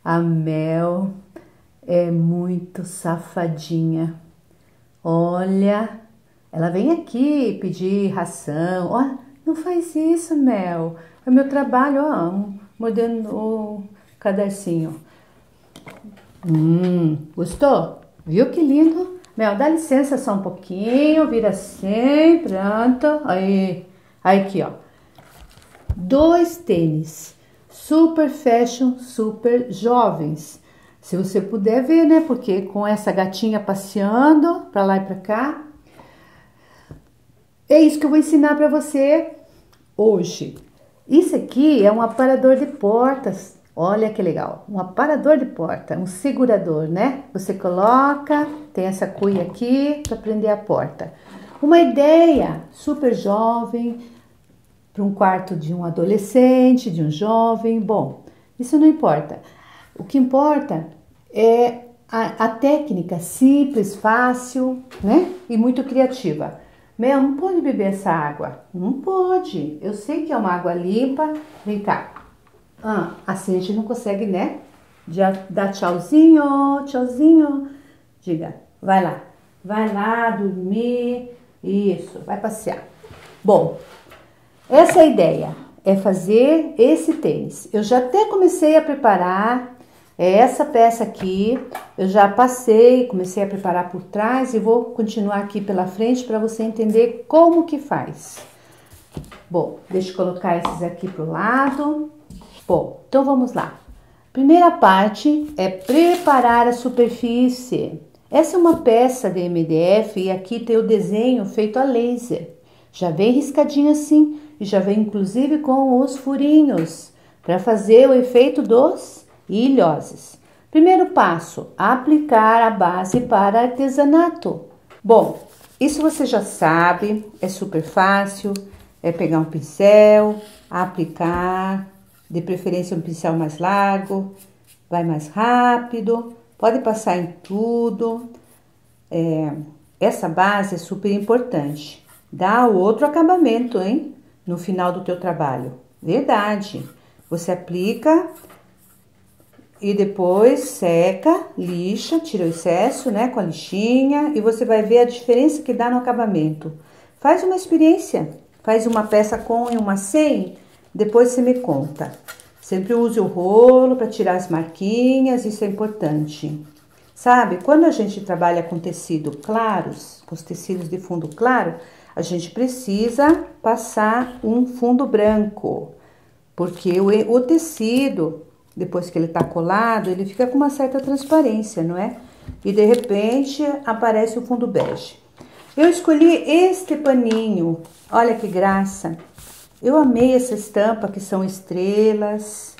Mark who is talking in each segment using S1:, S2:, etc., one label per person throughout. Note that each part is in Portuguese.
S1: A Mel é muito safadinha. Olha, ela vem aqui pedir ração. Ó, não faz isso, Mel. É meu trabalho, ó, mordendo o cadarcinho. Gostou? Viu que lindo? Mel, dá licença só um pouquinho, vira assim, pronto. Aí, aqui, ó. 2 tênis, super fashion, super jovens. Se você puder ver, né? Porque com essa gatinha passeando pra lá e pra cá, é isso que eu vou ensinar pra você hoje. Isso aqui é um aparador de portas. Olha que legal, um aparador de porta, um segurador, né? Você coloca, tem essa cuia aqui para prender a porta. Uma ideia super jovem para um quarto de um adolescente, de um jovem. Bom, isso não importa. O que importa é a técnica simples, fácil, né? E muito criativa. Mel, não pode beber essa água. Não pode. Eu sei que é uma água limpa. Vem cá. Assim a gente não consegue, né? Já dá tchauzinho, tchauzinho. Diga, vai lá dormir. Isso, vai passear. Bom, essa é a ideia, é fazer esse tênis. Eu já até comecei a preparar essa peça aqui. Eu já passei, comecei a preparar por trás e vou continuar aqui pela frente para você entender como que faz. Bom, deixa eu colocar esses aqui pro lado. Bom, então vamos lá. Primeira parte é preparar a superfície. Essa é uma peça de MDF e aqui tem o desenho feito a laser. Já vem riscadinho assim e já vem inclusive com os furinhos para fazer o efeito dos ilhoses. Primeiro passo, aplicar a base para artesanato. Bom, isso você já sabe, é super fácil, é pegar um pincel, aplicar, de preferência um pincel mais largo, vai mais rápido, pode passar em tudo. Essa base é super importante, dá outro acabamento, hein? No final do teu trabalho, verdade. Você aplica e depois seca, lixa, tira o excesso, né, com a lixinha e você vai ver a diferença que dá no acabamento. Faz uma experiência, faz uma peça com e uma sem, depois você me conta. Sempre use o rolo para tirar as marquinhas, isso é importante. Sabe, quando a gente trabalha com tecido claros, com os tecidos de fundo claro, a gente precisa passar um fundo branco, porque o tecido, depois que ele tá colado, ele fica com uma certa transparência, não é? E de repente aparece o fundo bege. Eu escolhi este paninho, olha que graça. Eu amei essa estampa que são estrelas.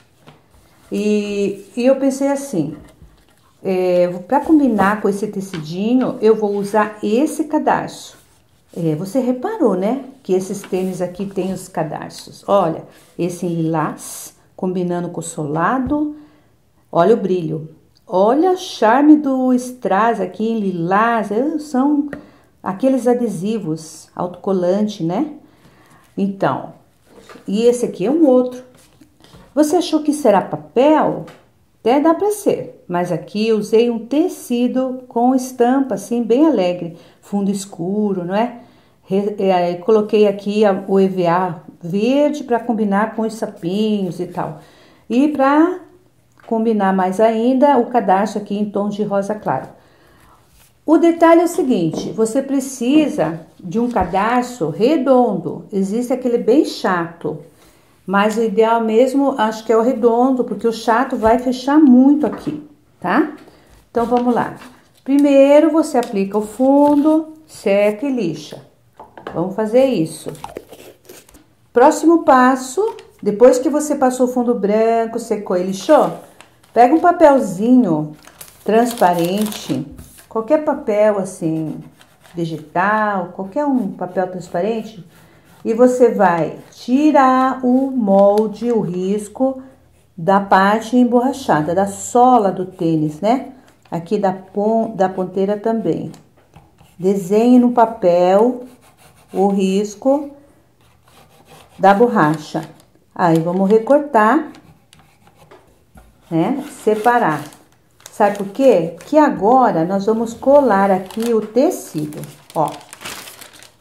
S1: E eu pensei assim, para combinar com esse tecidinho, eu vou usar esse cadarço. Você reparou, né? Que esses tênis aqui tem os cadarços. Olha, esse em lilás, combinando com o solado. Olha o brilho. Olha o charme do strass aqui em lilás. São aqueles adesivos autocolante, né? Então, e esse aqui é um outro. Você achou que será papel? Até dá para ser, mas aqui eu usei um tecido com estampa assim bem alegre, fundo escuro, não é? Coloquei aqui o EVA verde para combinar com os sapinhos e tal. E para combinar mais ainda, o cadarço aqui em tom de rosa claro. O detalhe é o seguinte, você precisa de um cadarço redondo, existe aquele bem chato, mas o ideal mesmo acho que é o redondo, porque o chato vai fechar muito aqui, tá? Então vamos lá. Primeiro você aplica o fundo, seca e lixa. Vamos fazer isso. Próximo passo, depois que você passou o fundo branco, secou e lixou, pega um papelzinho transparente, qualquer papel assim, vegetal, qualquer um papel transparente, e você vai tirar o molde, o risco da parte emborrachada, da sola do tênis, né? Aqui da ponteira também. Desenhe no papel o risco da borracha. Aí vamos recortar né? Separar. Sabe por quê? Que agora nós vamos colar aqui o tecido, ó.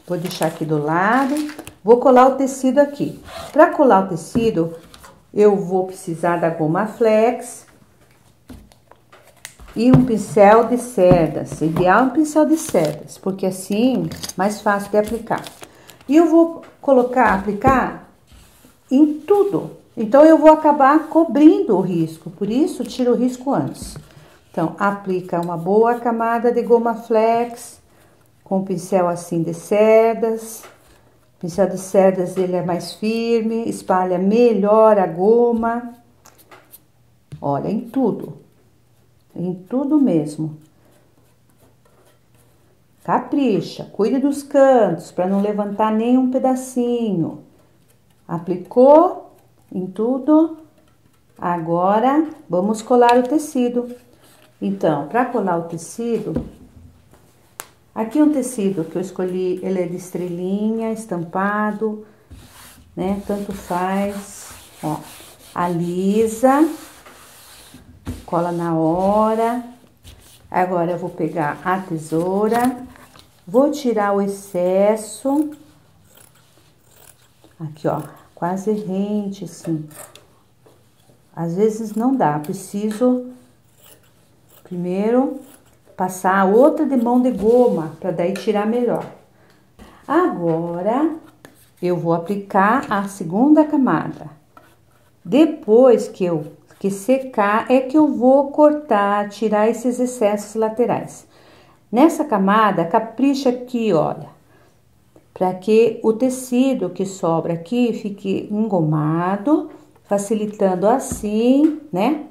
S1: Vou deixar aqui do lado, vou colar o tecido aqui. Para colar o tecido, eu vou precisar da goma flex e um pincel de cerdas. Ideal um pincel de cerdas, porque assim mais fácil de aplicar. E eu vou aplicar em tudo. Então eu vou acabar cobrindo o risco, por isso tiro o risco antes. Então, aplica uma boa camada de goma flex, com pincel assim de cerdas. O pincel de cerdas, ele é mais firme, espalha melhor a goma. Olha, em tudo mesmo. Capricha, cuide dos cantos, para não levantar nenhum pedacinho. Aplicou em tudo. Agora, vamos colar o tecido. Então, para colar o tecido, aqui um tecido que eu escolhi, ele é de estrelinha, estampado, né? Tanto faz, ó. Alisa, cola na hora. Agora eu vou pegar a tesoura, vou tirar o excesso. Aqui, ó, quase rente, assim. Às vezes não dá, preciso primeiro passar outra de mão de goma, para daí tirar melhor. Agora, eu vou aplicar a segunda camada. Depois que secar, é que eu vou cortar, tirar esses excessos laterais. Nessa camada, capricha aqui, olha, para que o tecido que sobra aqui fique engomado, facilitando assim, né?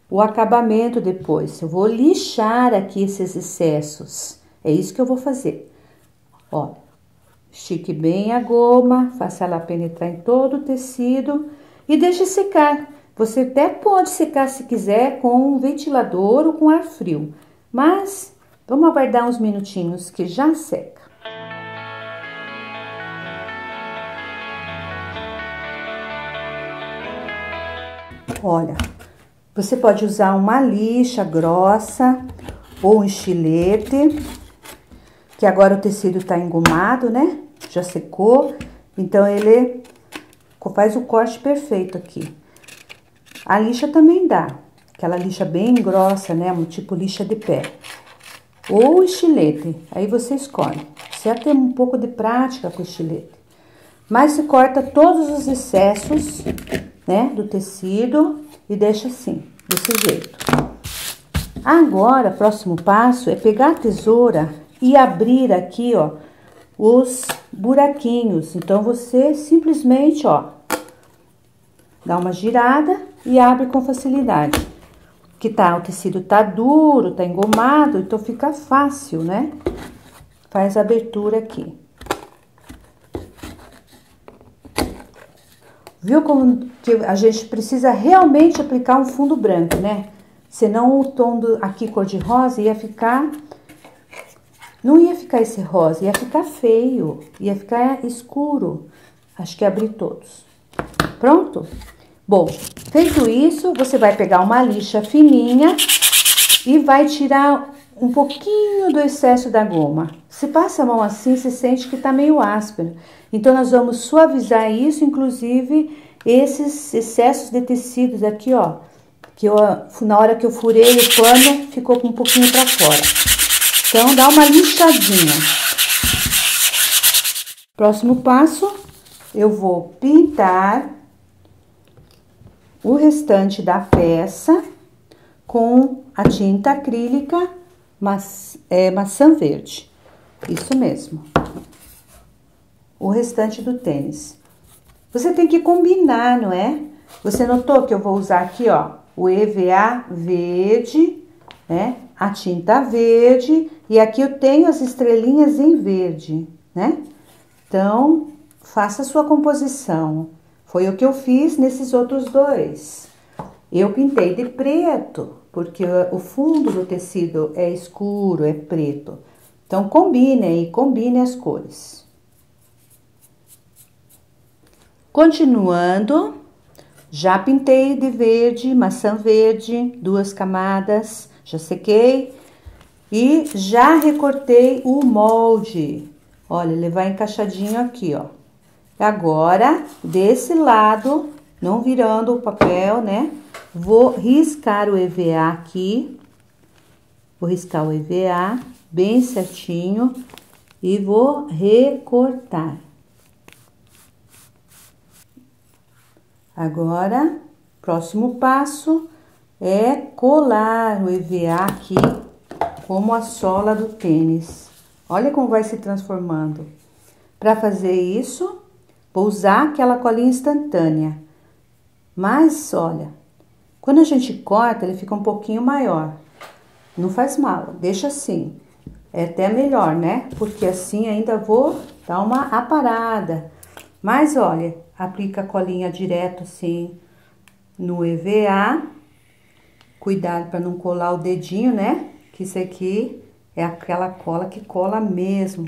S1: O acabamento depois. Eu vou lixar aqui esses excessos. É isso que eu vou fazer. Ó, estique bem a goma, faça ela penetrar em todo o tecido e deixe secar. Você até pode secar se quiser com um ventilador ou com ar frio. Mas vamos aguardar uns minutinhos que já seca. Olha, você pode usar uma lixa grossa ou um estilete, que agora o tecido tá engomado, né? Já secou, então ele faz o corte perfeito aqui. A lixa também dá, aquela lixa bem grossa, né? Um tipo lixa de pé. Ou estilete, aí você escolhe. Você tem um pouco de prática com estilete. Mas você corta todos os excessos, né? Do tecido e deixa assim, desse jeito. Agora, o próximo passo é pegar a tesoura e abrir aqui, ó, os buraquinhos. Então, você simplesmente, ó, dá uma girada e abre com facilidade. Que o tecido tá duro, tá engomado, então fica fácil, né? Faz a abertura aqui. Viu como que a gente precisa realmente aplicar um fundo branco, né? Senão o tom aqui cor-de-rosa ia ficar... Não ia ficar esse rosa, ia ficar feio, ia ficar escuro. Acho que abri todos. Pronto? Bom, feito isso, você vai pegar uma lixa fininha e vai tirar um pouquinho do excesso da goma. Se passa a mão assim, você sente que tá meio áspero. Então, nós vamos suavizar isso, inclusive esses excessos de tecidos aqui, ó. Que na hora que eu furei o pano, ficou com um pouquinho pra fora. Então, dá uma lixadinha. Próximo passo, eu vou pintar o restante da peça com a tinta acrílica maçã verde. Isso mesmo. O restante do tênis. Você tem que combinar, não é? Você notou que eu vou usar aqui, ó, o EVA verde, né? A tinta verde e aqui eu tenho as estrelinhas em verde, né? Então, faça a sua composição. Foi o que eu fiz nesses outros dois. Eu pintei de preto, porque o fundo do tecido é escuro, é preto. Então, combine as cores. Continuando, Já pintei de verde, maçã verde, 2 camadas, já sequei. E já recortei o molde. Olha, ele vai encaixadinho aqui, ó. Agora, desse lado, não virando o papel, né? Vou riscar o EVA aqui. Vou riscar o EVA bem certinho e vou recortar. Agora, próximo passo é colar o EVA aqui como a sola do tênis. Olha como vai se transformando. Para fazer isso, vou usar aquela colinha instantânea. Mas, olha, quando a gente corta, ele fica um pouquinho maior. Não faz mal, deixa assim. É até melhor, né? Porque assim ainda vou dar uma aparada. Mas, olha, aplica a colinha direto assim no EVA. Cuidado para não colar o dedinho, né? Que isso aqui é aquela cola que cola mesmo.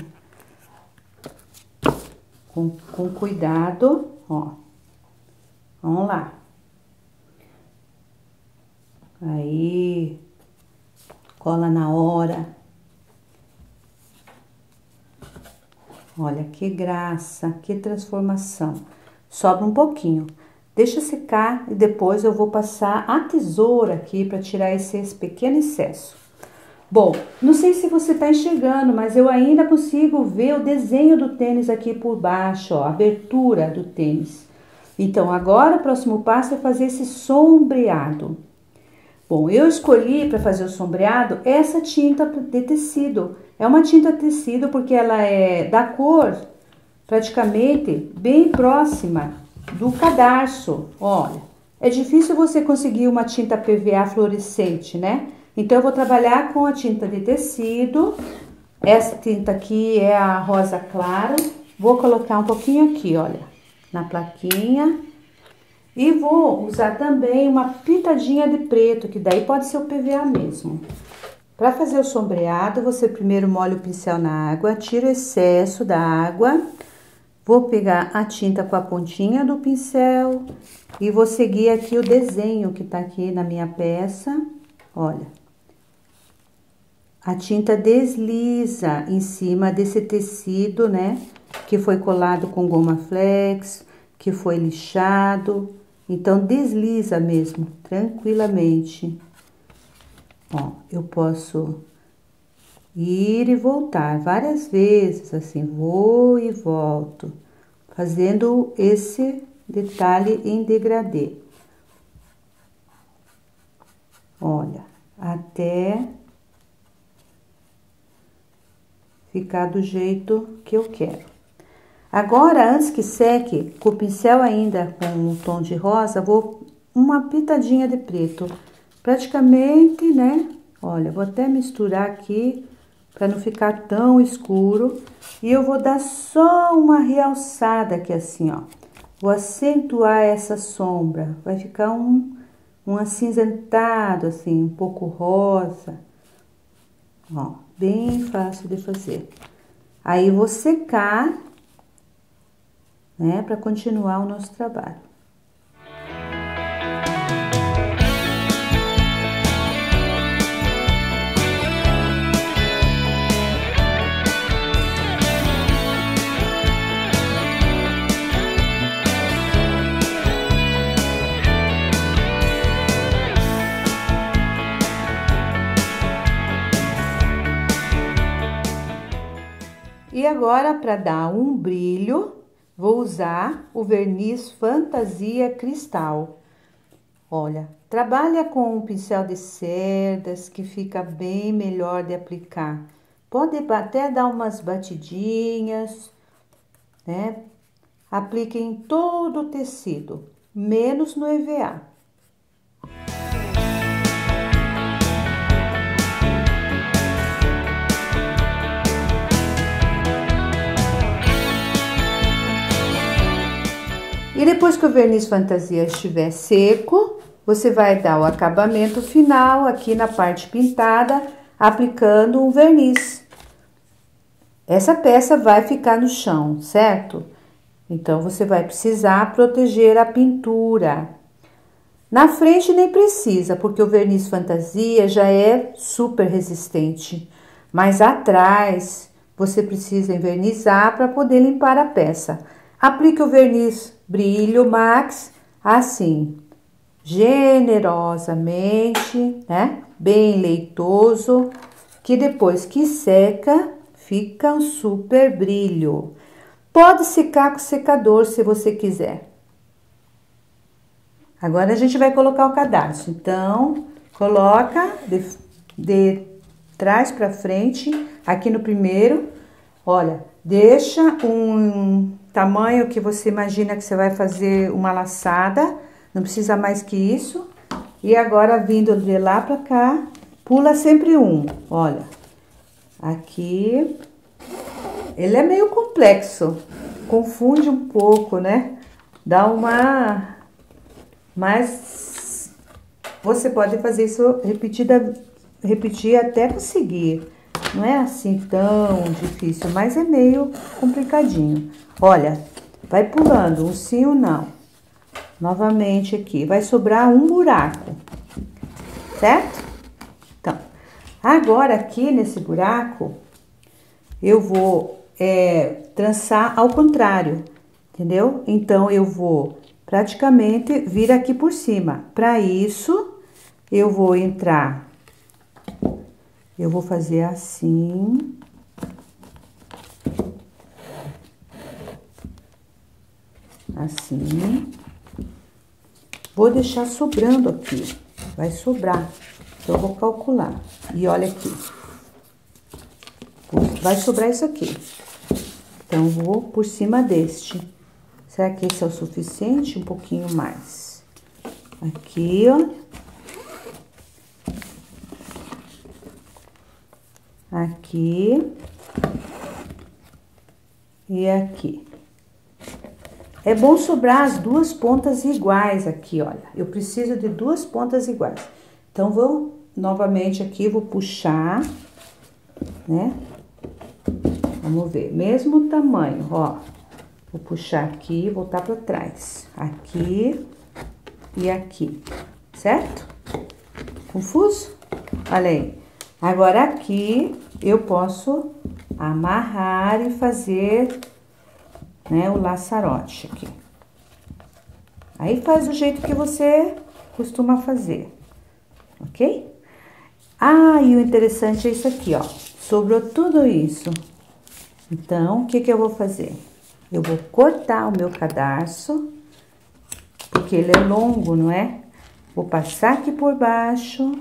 S1: Com cuidado, ó. Vamos lá. Aí, cola na hora. Olha que graça, que transformação. Sobra um pouquinho. Deixa secar e depois eu vou passar a tesoura aqui para tirar esse pequeno excesso. Bom, não sei se você está enxergando, mas eu ainda consigo ver o desenho do tênis aqui por baixo, ó, a abertura do tênis. Então, agora o próximo passo é fazer esse sombreado. Bom, eu escolhi para fazer o sombreado essa tinta de tecido. É uma tinta tecido porque ela é da cor praticamente bem próxima do cadarço. Olha, é difícil você conseguir uma tinta PVA fluorescente, né? Então, eu vou trabalhar com a tinta de tecido. Essa tinta aqui é a rosa claro. Vou colocar um pouquinho aqui, olha, na plaquinha. E vou usar também uma pitadinha de preto, que daí pode ser o PVA mesmo. Para fazer o sombreado, você primeiro molha o pincel na água, tira o excesso da água. Vou pegar a tinta com a pontinha do pincel e vou seguir aqui o desenho que tá aqui na minha peça. Olha. A tinta desliza em cima desse tecido, né? Que foi colado com goma flex, que foi lixado. Então, desliza mesmo, tranquilamente. Ó, eu posso ir e voltar várias vezes, assim, vou e volto, fazendo esse detalhe em degradê. Olha, até ficar do jeito que eu quero. Agora, antes que seque, com o pincel ainda com o tom de rosa, vou uma pitadinha de preto. Praticamente, né? Olha, vou até misturar aqui para não ficar tão escuro. E eu vou dar só uma realçada aqui assim, ó. Vou acentuar essa sombra. Vai ficar um acinzentado, assim, um pouco rosa. Ó, bem fácil de fazer. Aí, vou secar, né, para continuar o nosso trabalho. E agora, para dar um brilho, vou usar o verniz Fantasia Cristal. Olha, trabalha com um pincel de cerdas que fica bem melhor de aplicar. Pode até dar umas batidinhas, né? Aplique em todo o tecido, menos no EVA. E depois que o verniz Fantasia estiver seco, você vai dar o acabamento final aqui na parte pintada, aplicando um verniz. Essa peça vai ficar no chão, certo? Então, você vai precisar proteger a pintura. Na frente nem precisa, porque o verniz fantasia já é super resistente. Mas atrás você precisa envernizar para poder limpar a peça. Aplique o verniz Brilho Max assim, generosamente, né? Bem leitoso, que depois que seca, fica um super brilho. Pode secar com secador se você quiser. Agora a gente vai colocar o cadarço. Então, coloca de trás para frente, aqui no primeiro. Olha, deixa um tamanho que você imagina que você vai fazer uma laçada. Não precisa mais que isso. E agora, vindo de lá para cá, pula sempre um. Olha, aqui. Ele é meio complexo. Confunde um pouco, né? Dá uma... Mas você pode fazer isso repetir até conseguir. Não é assim tão difícil, mas é meio complicadinho. Olha, vai pulando, um sim ou não. Novamente aqui, vai sobrar um buraco, certo? Então, agora aqui nesse buraco, eu vou trançar ao contrário, entendeu? Então, eu vou praticamente vir aqui por cima. Para isso, eu vou entrar, eu vou fazer assim. Assim. Vou deixar sobrando aqui, vai sobrar. Então, eu vou calcular. E olha aqui. Vai sobrar isso aqui. Então, vou por cima deste. Será que esse é o suficiente? Um pouquinho mais. Aqui, ó. Aqui. E aqui. É bom sobrar as duas pontas iguais aqui, olha. Eu preciso de duas pontas iguais. Então, vou novamente aqui, vou puxar, né? Vamos ver, mesmo tamanho, ó. Vou puxar aqui e voltar para trás. Aqui e aqui, certo? Confuso? Olha aí. Agora aqui eu posso amarrar e fazer, né, o laçarote aqui. Aí faz do jeito que você costuma fazer, ok? Ah, e o interessante é isso aqui, ó. Sobrou tudo isso. Então, o que que eu vou fazer? Eu vou cortar o meu cadarço, porque ele é longo, não é? Vou passar aqui por baixo,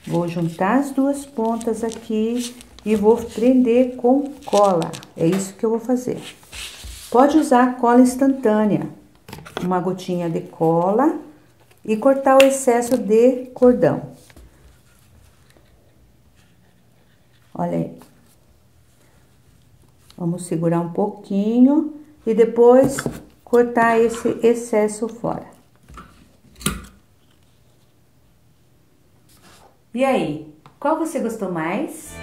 S1: vou juntar as duas pontas aqui e vou prender com cola. É isso que eu vou fazer. Pode usar cola instantânea, uma gotinha de cola e cortar o excesso de cordão. Olha aí. Vamos segurar um pouquinho e depois cortar esse excesso fora. E aí, qual você gostou mais?